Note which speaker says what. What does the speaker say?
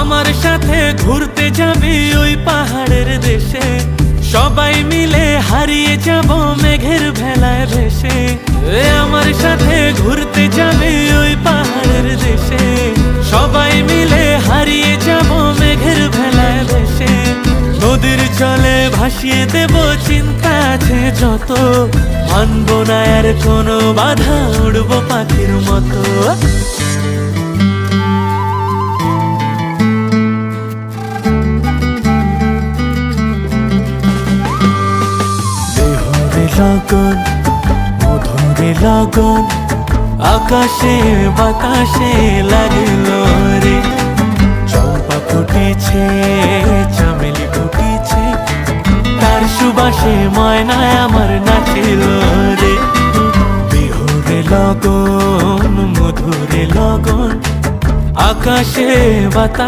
Speaker 1: আমার সাথে ঘুরতে যাবে ওই পাহাড়ের দেশে, সবাই মিলে হারিয়ে যাব মেঘের ভেলায় ভেসে। আমার সাথে ঘুরতে যাবে ওই পাহাড়ের দেশে, সবাই মিলে হারিয়ে যাব মেঘের ভেলায় ভেসে। নদীর জলে ভাসিয়ে দেব চিন্তা আছে যত, মানব না আর কোনো বাধা, উড়ব পাখির মতো। লগন মধুরে লগন আকাশে বাতাসে লাগলো রে, চম্পা ফুটেছে চামেলি ফুটেছে, তার সুবাসে ময়নায় আমার নাচিল রে। বিহুরে লগন মধুরে লগন আকাশে বাতাসে